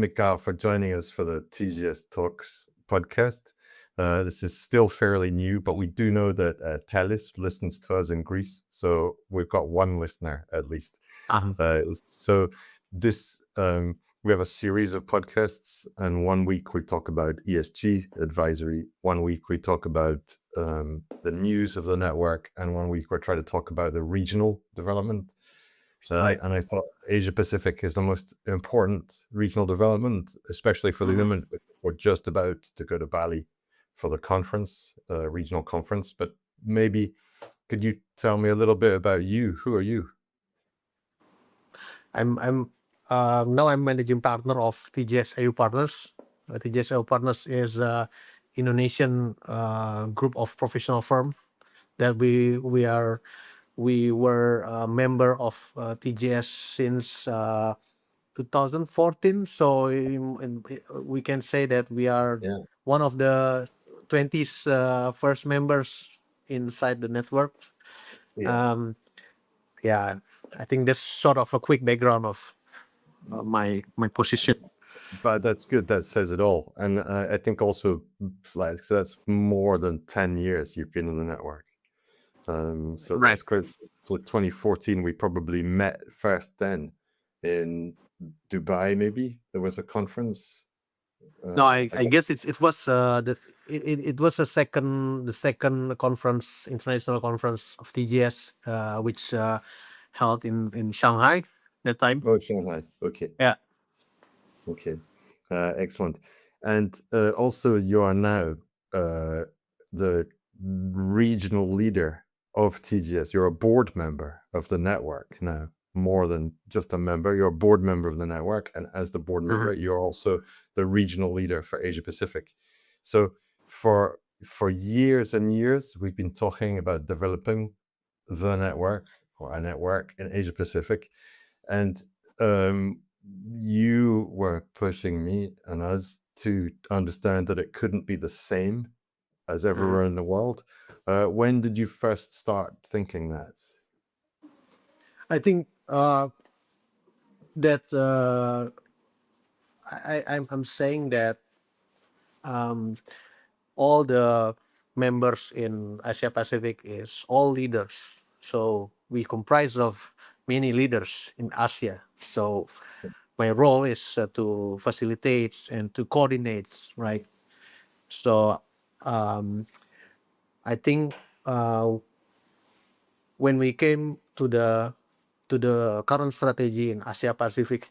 Mikail, for joining us for the TGS Talks Podcast. This is still fairly new, but we do know that Talis listens to us in Greece, so we've got one listener at least. So this we have a series of podcasts, and 1 week we talk about ESG advisory, 1 week we talk about the news of the network, and 1 week we're trying to talk about the regional development. Right. And I thought Asia Pacific is the most important regional development, especially for the women. We're just about to go to Bali for the conference, regional conference. But maybe could you tell me a little bit about you? Who are you? I'm now I'm managing partner of TGS EU Partners. TGS EU Partners is a Indonesian group of professional firm that we were a member of TGS since 2014. So we can say that we are one of the 20's first members inside the network. I think that's sort of a quick background of my position. But that's good. That says it all. And I think also, like, so that's more than 10 years you've been in the network. So Right. that's great. So 2014, we probably met first then in Dubai. Maybe there was a conference. No, I guess it was it was the second conference, international conference of TGS, which held in Shanghai that time. Oh, Shanghai. Okay. Yeah. Okay. Excellent. And also, you are now the regional leader of TGS. You're a board member of the network now, more than just a member. You're a board member of the network. And as the board member, you're also the regional leader for Asia Pacific. So for years and years, we've been talking about developing the network or a network in Asia Pacific. And you were pushing me and us to understand that it couldn't be the same as everywhere in the world. When did you first start thinking that? I think that I'm saying that all the members in Asia Pacific is all leaders. So we comprise of many leaders in Asia. So my role is to facilitate and to coordinate, right? So I think when we came to the current strategy in Asia Pacific,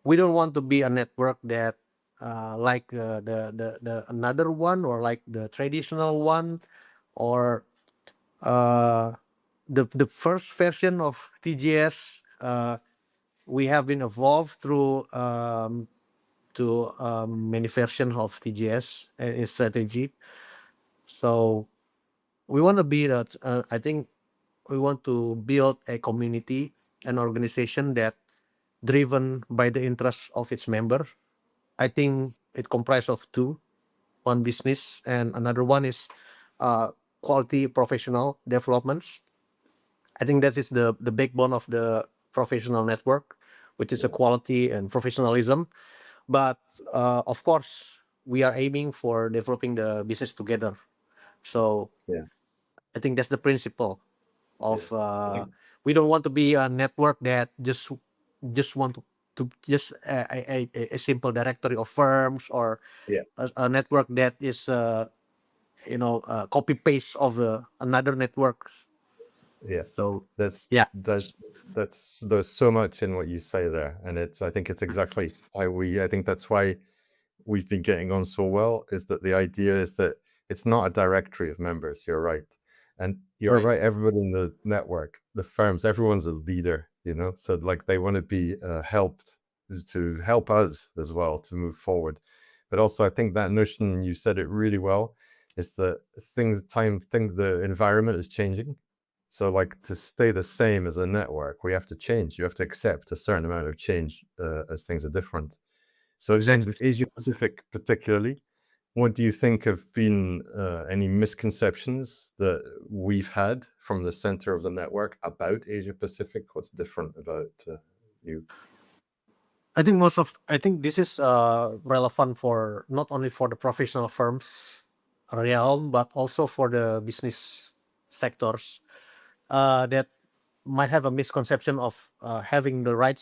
we don't want to be a network that like the another one, or like the traditional one, or the first version of TGS. We have been evolved through many versions of TGS and its strategy. So we want to be that. I think we want to build a community, an organization that driven by the interests of its member. I think it comprises of two: one business and another one is quality professional developments. I think that is the backbone of the professional network, which is a quality and professionalism. But of course, we are aiming for developing the business together. So I think that's the principle of. We don't want to be a network that just want to just a simple directory of firms, or a network that is copy paste of another network. So there's so much in what you say there, and I think it's exactly how I think that's why we've been getting on so well, is that the idea is that it's not a directory of members. You're right. And you're right. Everybody in the network, the firms, everyone's a leader, so like they want to be helped to help us as well to move forward. But also I think that notion, you said it really well, is that the environment is changing. So like to stay the same as a network, we have to change. You have to accept a certain amount of change as things are different. So in Asia Pacific particularly, what do you think have been any misconceptions that we've had from the center of the network about Asia Pacific? What's different about you? I think this is relevant for not only for the professional firms realm, but also for the business sectors that might have a misconception of having the right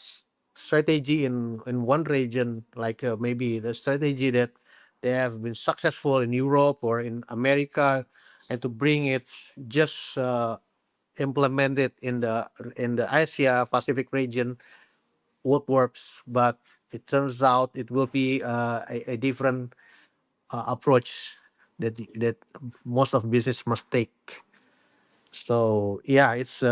strategy in one region, like maybe the strategy that they have been successful in Europe or in America, and to bring it just implement it in the Asia Pacific region what works, but it turns out it will be a different approach that most of business must take. So yeah, it's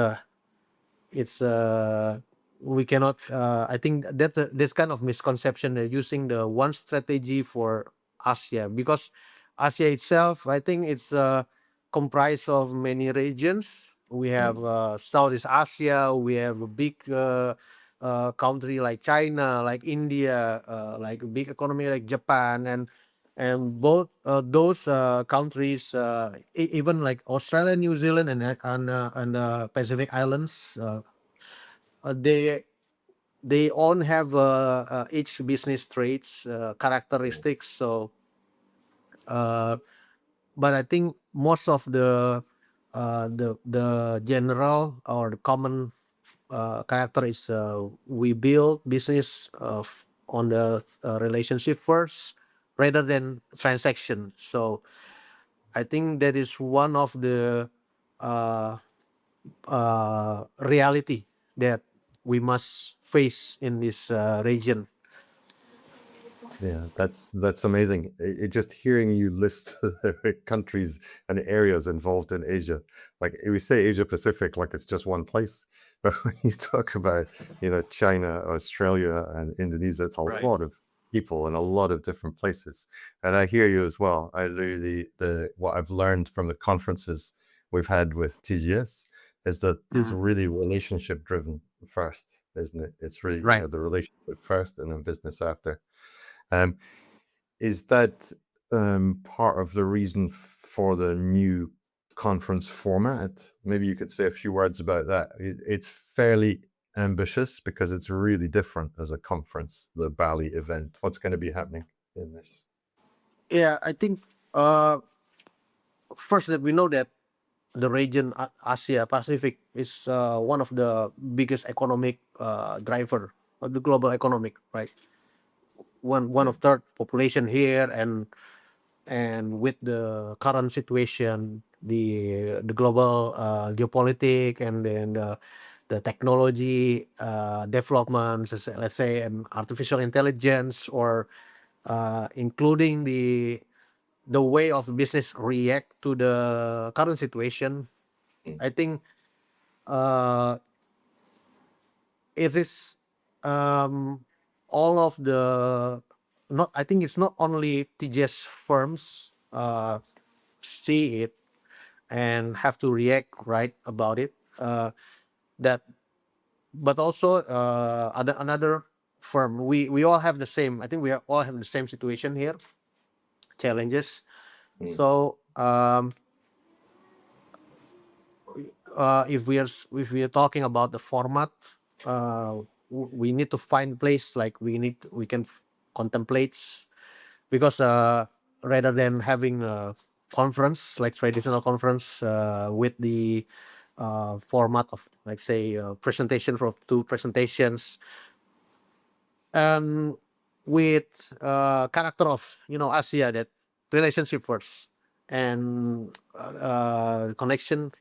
we cannot. I think that this kind of misconception using the one strategy for Asia, because Asia itself, I think it's comprised of many regions. We have Southeast Asia. We have a big country like China, like India, like a big economy like Japan, and both those countries, even like Australia, New Zealand, and Pacific Islands, they all have each business traits, characteristics. So, uh, but I think most of the general or the common character is we build business on the relationship first rather than transaction. So I think that is one of the uh, reality that we must face in this region. Yeah, that's amazing. Just hearing you list the countries and areas involved in Asia, like we say Asia Pacific, like it's just one place, but when you talk about, China, Australia, and Indonesia, it's a Right. lot of people in a lot of different places. And I hear you as well. I really the what I've learned from the conferences we've had with TGS is that it's Mhm. really relationship driven first, isn't it? It's really, Right. the relationship first and then business after. Um, is that part of the reason for the new conference format? Maybe you could say a few words about that. It's fairly ambitious because it's really different as a conference, the Bali event. What's going to be happening in this? Yeah, I think uh, first that we know that the region Asia Pacific is one of the biggest economic driver of the global economic, right? One Yeah, of third population here, and with the current situation, the global geopolitics, and then the technology developments, let's say, and artificial intelligence, or including the way of business react to the current situation. mm, I think uh, it is all of the not. I think it's not only TGS firms see it and have to react right about it. That, but also another firm. We all have the same. I think all have the same situation here. Challenges. mm, So if we are talking about the format, we need to find place like we can contemplate, because rather than having a conference like traditional conference with the format of, like, say, presentation for two presentations, and with character of Asia, that relationship first, and connection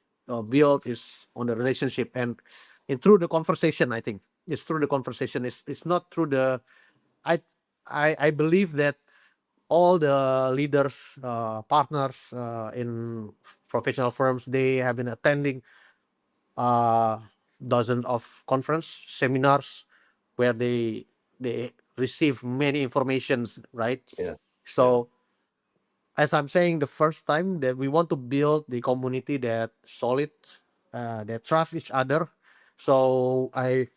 built is on the relationship, and through the conversation. I think it's through the conversation. It's not through the I I believe that all the leaders, partners in professional firms, they have been attending uh, dozens of conference seminars where they receive many informations, right? yeah, yeah, So as I'm saying, the first time that we want to build the community that solid, that trust each other. So I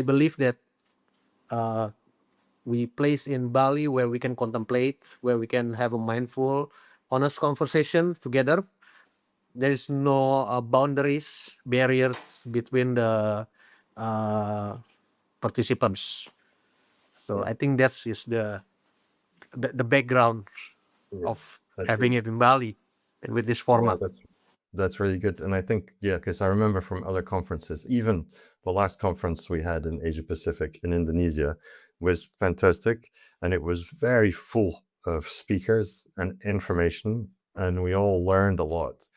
believe that uh, we place in Bali where we can contemplate, where we can have a mindful, honest conversation together. There is no boundaries, barriers between the uh, participants. So Yeah, I think that's is the background yeah, of that's having really it in Bali and with this yeah, format. that's really good. And I think yeah, because I remember from other conferences, even the last conference we had in Asia Pacific in Indonesia was fantastic, and it was very full of speakers and information, and we all learned a lot.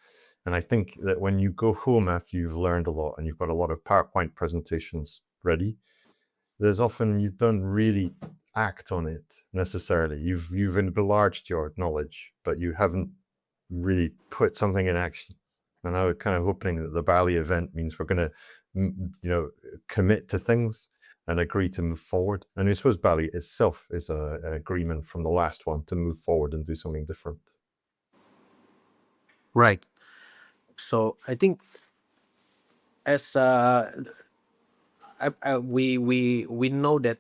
And I think that when you go home after you've learned a lot and you've got a lot of PowerPoint presentations ready, there's often you don't really act on it necessarily. You've enlarged your knowledge, but you haven't really put something in action. And I was kind of hoping that the Bali event means we're going to, commit to things and agree to move forward. And I suppose Bali itself is an agreement from the last one to move forward and do something different. Right. So I think as we know that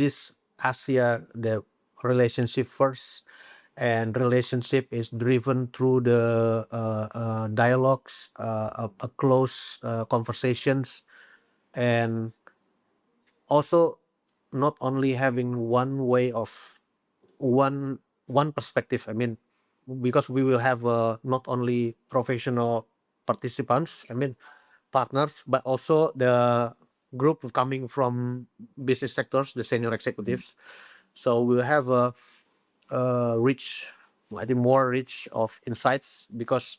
this Asia, the relationship first, and relationship is driven through the dialogues, close conversations, and also not only having one way of one perspective. I mean, because we will have not only professional participants, I mean partners, but also the group coming from business sectors, the senior executives. So we'll have a rich, I think more rich of insights, because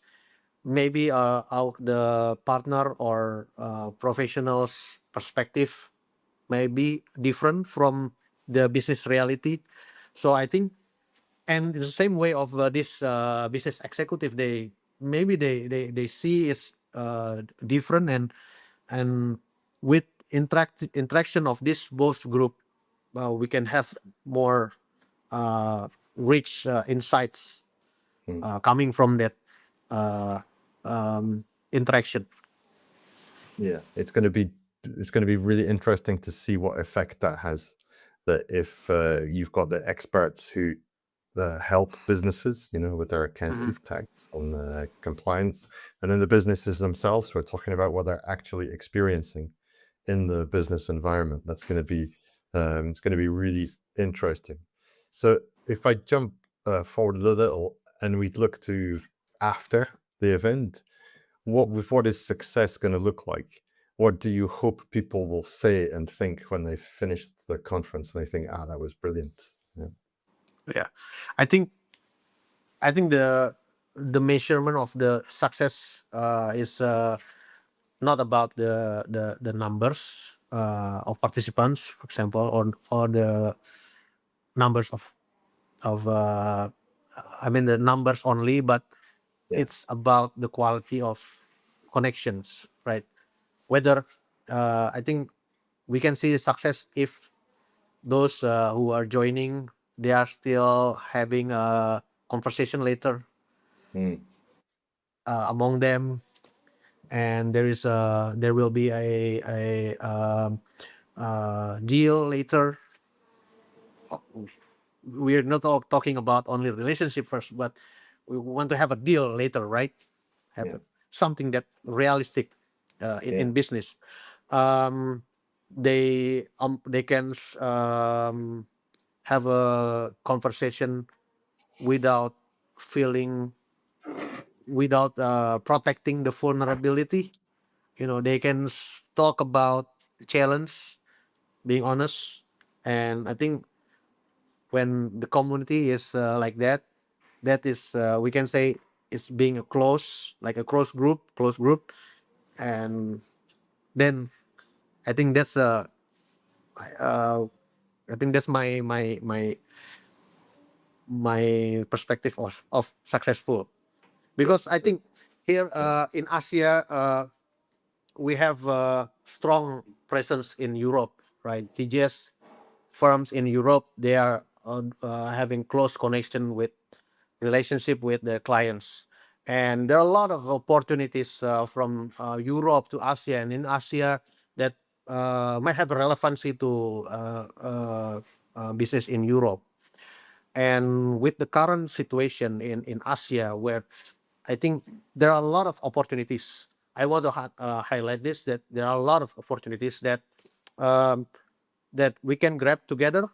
maybe the partner or professionals perspective may be different from the business reality. So I think, and the same way of this business executive, they maybe they see it's different, and with interaction of this both group, we can have more uh, rich insights Mm. coming from that uh, interaction. Yeah, it's going to be really interesting to see what effect that has. That if you've got the experts who help businesses, with their Mhm. accounts tax on the compliance, and then the businesses themselves who are talking about what they're actually experiencing in the business environment. That's going to be it's going to be really interesting. So if I jump forward a little and we look to after the event, what is success going to look like? What do you hope people will say and think when they finished the conference and they think, that was brilliant? Yeah. Yeah, I think the measurement of the success is not about the numbers of participants, for example, or the numbers of I mean the numbers only, but Yeah. it's about the quality of connections, right? Whether I think we can see the success if those who are joining, they are still having a conversation later Mm. among them, and there will be a deal later. We're not all talking about only relationship first, but we want to have a deal later, right? Have Yeah. something that realistic in Yeah. business. um, they can have a conversation without feeling, without protecting the vulnerability. They can talk about challenge, being honest. And I think when the community is like that, that is we can say it's being a close, like a close group. And then I think that's uh, I think that's my perspective of successful, because I think here Yeah. in Asia, we have a strong presence in Europe, right? TGS firms in Europe, they are having close connection with relationship with their clients, and there are a lot of opportunities from Europe to Asia, and in Asia that might have relevancy to business in Europe. And with the current situation in Asia, where I think there are a lot of opportunities, I want to highlight this, that there are a lot of opportunities that um, that we can grab together,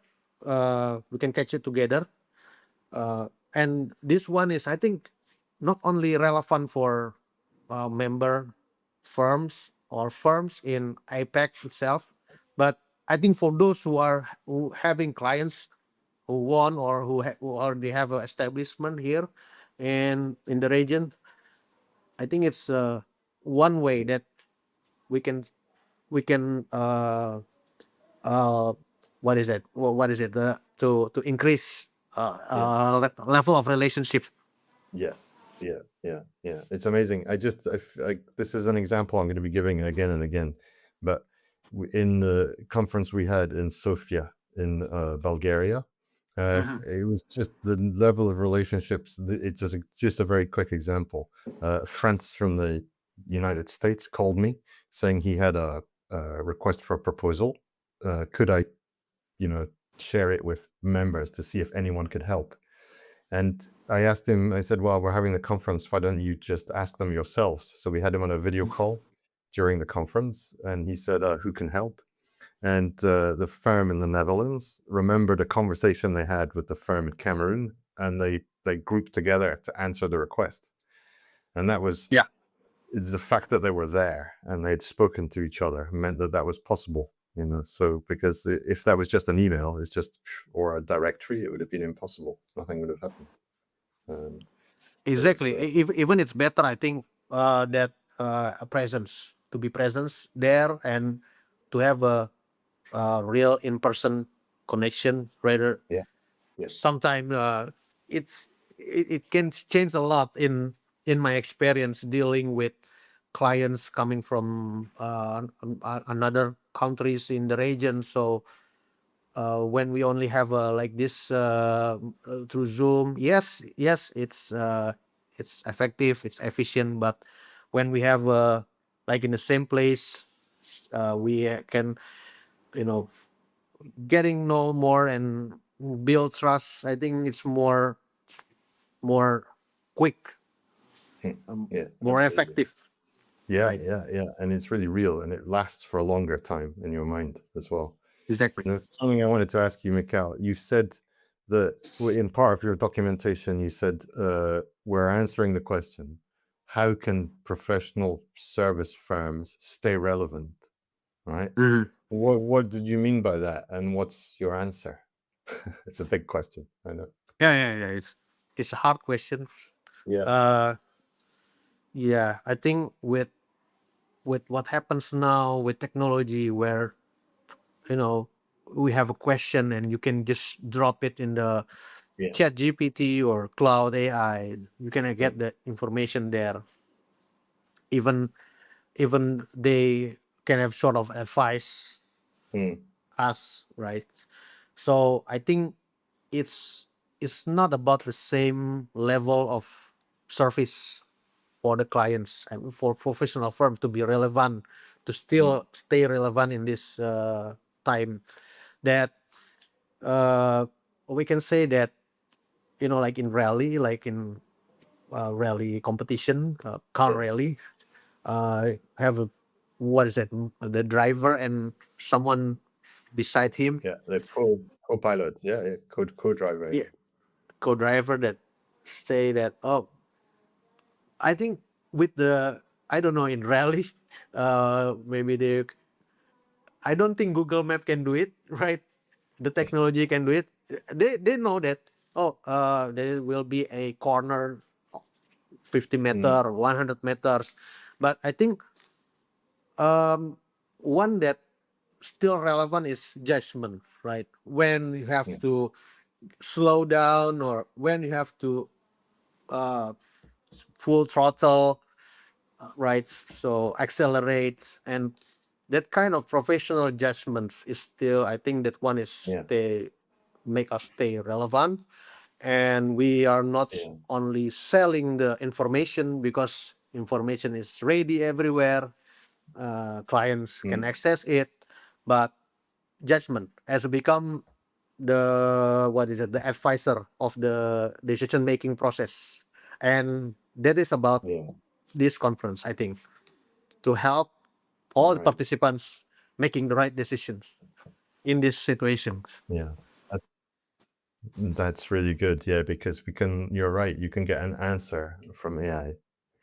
we can catch it together. And this one is, I think, not only relevant for member firms or firms in APEC itself, but I think for those who having clients who won or who already have an establishment here in the region. I think it's one way that we can we can uh, what is it? What is it? To increase Yeah. level of relationships. Yeah, yeah. It's amazing. This is an example I'm going to be giving again and again, but in the conference we had in Sofia in Bulgaria, Mhm. it was just the level of relationships. It's just a very quick example. Friends from the United States called me saying he had a request for a proposal. Could I, you know, share it with members to see if anyone could help? And I asked him, I said, well, we're having the conference. Why don't you just ask them yourselves? So we had him on a video call during the conference, and he said, who can help? And the firm in the Netherlands remembered a conversation they had with the firm in Cameroon, and they grouped together to answer the request. And that was Yeah. the fact that they were there and they'd spoken to each other meant that that was possible. So because if that was just an email, it's just or a directory, it would have been impossible. Nothing would have happened. Um, so it's Exactly. Even it's better, I think, that a presence to be presence there and to have a real in-person connection. Rather, yeah, yeah, sometimes it can change a lot in my experience dealing with clients coming from another countries in the region. So when we only have like this through Zoom, yes, it's effective, it's efficient. But when we have like in the same place, we can, you know, getting know more and build trust. I think it's more quick, yeah, more absolutely. effective, Yeah, right? yeah. And it's really real and it lasts for a longer time in your mind as well. Exactly. Something I wanted to ask you, Mikhail, you said that in part of your documentation, you said, we're answering the question, how can professional service firms stay relevant, right? Mhm. What did you mean by that? And what's your answer? It's a big question, I know. Yeah. It's a hard question. Yeah, Uh, yeah, I think with what happens now with technology, where you know we have a question and you can just drop it in the yeah, chat GPT or cloud AI, you can mm, get the information there. Even even they can have sort of advice mm, us, right? So I think it's it's not about the same level of service for the clients and for professional firms to be relevant, to mm, still stay relevant in this time, that uh, we can say that, like in rally, like in rally competition, car yeah, rally, have a, what is it, the driver and someone beside him, yeah. The co-pilot, yeah, co-driver, yeah, co-driver, that say that, oh, I think with the, I don't know, in rally, maybe they, I don't think Google Map can do it, right? The technology can do it. They know that, oh, there will be a corner 50 mm, meter, 100 meters. But I think one that still relevant is judgment, right? When you have yeah, to slow down or when you have to uh, full throttle, right? So accelerate, and that kind of professional judgments is still, I think that one is yeah, stay, make us stay relevant. And we are not yeah, only selling the information, because information is ready everywhere, clients can mm, access it, but judgment has become the, what is it, the advisor of the decision making process. And that is about yeah. this conference, I think, to help all the Right. participants making the right decisions. in this situation. Yeah. That, that's really good. Yeah, because you're right, you can get an answer from AI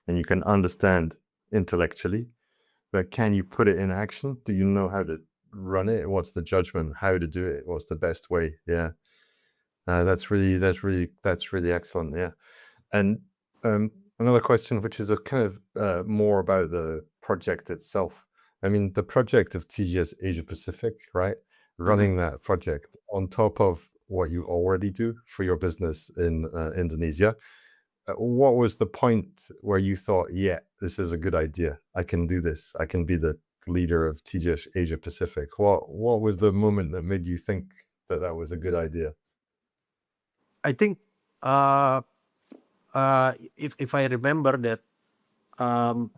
and you can understand intellectually, but can you put it in action? Do you know how to run it? What's the judgment? How to do it? What's the best way? Yeah. That's really excellent. Yeah. And um, another question, which is a kind of more about the project itself. I mean, the project of TGS Asia Pacific, right? Mhm. Running that project on top of what you already do for your business in Indonesia. What was the point where you thought, yeah, this is a good idea. I can do this. I can be the leader of TGS Asia Pacific. What was the moment that made you think that that was a good idea? I think uh, if I remember that, um,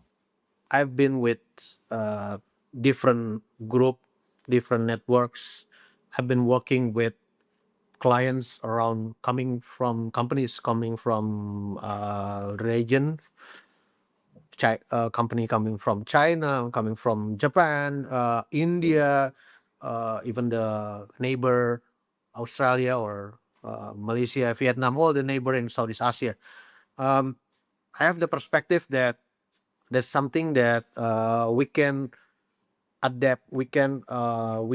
I've been with uh, different group, different networks. I've been working with clients around, coming from companies coming from region, company coming from China, coming from Japan, India, even the neighbor Australia or Malaysia, Vietnam, all the neighbor in Southeast Asia. Um, I have the perspective that there's something that we can adapt. We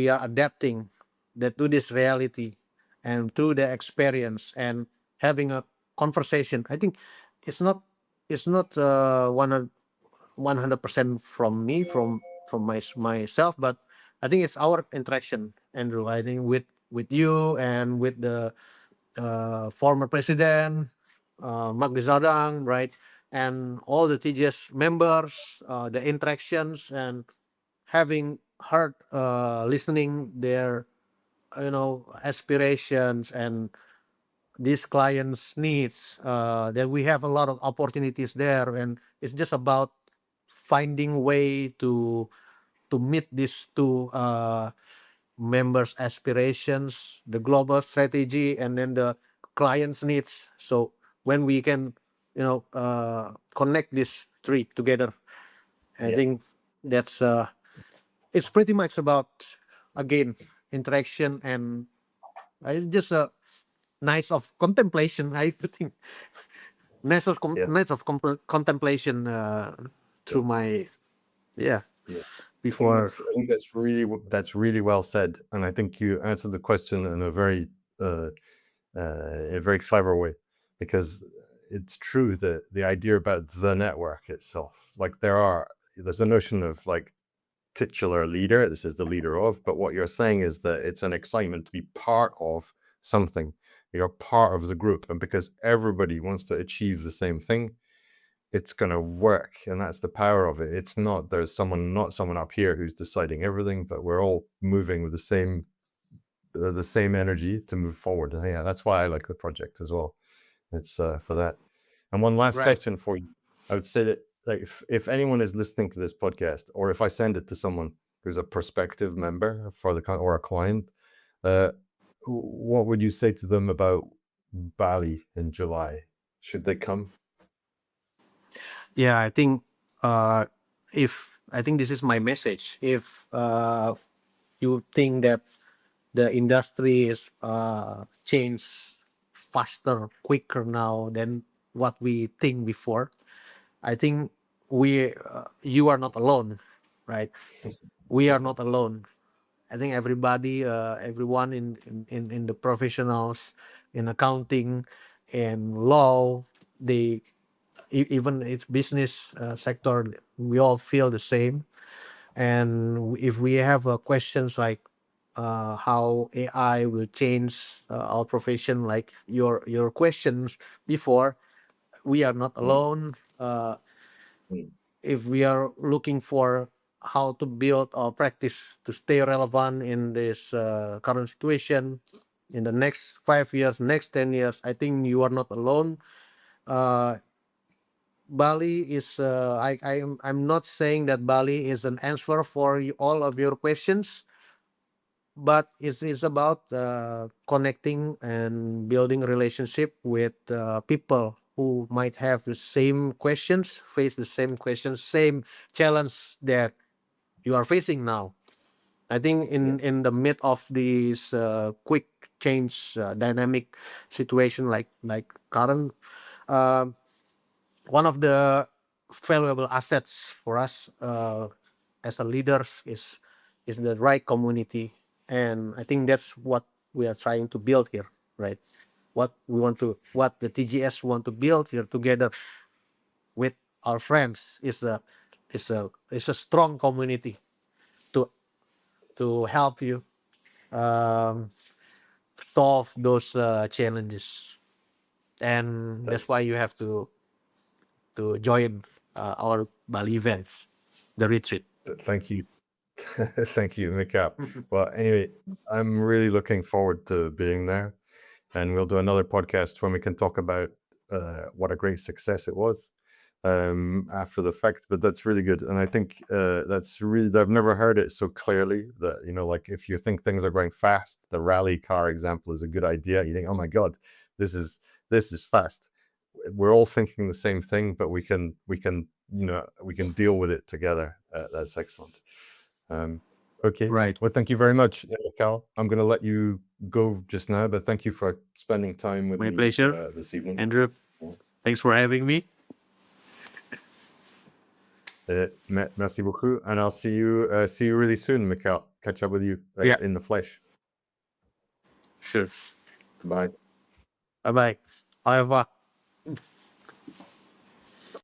are adapting that to this reality and to the experience and having a conversation. I think it's not it's not 100% from me, from myself, but I think it's our interaction, Andrew. I think with you and with the former president, Mark Zadang, right, and all the TGS members, the interactions, and having heard, listening their aspirations and these clients' needs, that we have a lot of opportunities there, and it's just about finding way to meet these two members' aspirations, the global strategy, and then the clients' needs. So when we can, connect these three together, I Yeah. think that's it's pretty much about, again, interaction, and just a nights of contemplation. I think Yeah. contemplation Yeah. through my, yeah, Yeah. before. I think that's really well said, and I think you answered the question in uh, a very clever way, because it's true that the idea about the network itself, like there's a notion of like titular leader. This is the leader of, but what you're saying is that it's an excitement to be part of something. You're part of the group, and because everybody wants to achieve the same thing, it's going to work, and that's the power of it. It's not there's someone not someone up here who's deciding everything, but we're all moving with the same energy to move forward. And yeah, that's why I like the project as well. It's for that. And one last Right. question for you. I would say that, like, if anyone is listening to this podcast, or if I send it to someone who's a prospective member for or a client, uh, what would you say to them about Bali in July? Should they come? Yeah, I think, if I think this is my message. If you think that the industry is changed faster, quicker now than what we think before, I think you are not alone, right? We are not alone. I think everybody, everyone in the professionals, in accounting, in law, they, even its business sector, we all feel the same. And if we have questions like how AI will change our profession, like your questions before, we are not Mm, alone. mm, If we are looking for how to build our practice to stay relevant in this current situation in the next 5 years, next 10 years, I think you are not alone. uh, Bali is, I'm not saying that Bali is an answer for all of your questions, but it's about connecting and building a relationship with people who might have the same questions, face the same questions, same challenge that you are facing now. I think Yeah. in the mid of this quick change dynamic situation like current, um, one of the valuable assets for us as a leaders is the right community, and I think that's what we are trying to build here, right? What the TGS want to build here together with our friends is a strong community to help you um, solve those challenges, and that's That's why you have to join our Bali events, the retreat. thank you. Thank you, Mikael. Well, anyway, I'm really looking forward to being there, and we'll do another podcast when we can talk about what a great success it was after the fact. But that's really good, and I think that's really I've never heard it so clearly that like if you think things are going fast, the rally car example is a good idea. You think, oh my god, this is fast. We're all thinking the same thing, but we can deal with it together. That's excellent. Um, okay. Right. Well, thank you very much, Cal. I'm going to let you go just now, but thank you for spending time with My me pleasure, this evening. Andrew. Thanks for having me. Merci beaucoup, and I'll see you really soon, Mikael. Catch up with you Yeah, in the flesh. sure. Bye. Bye bye. Au revoir.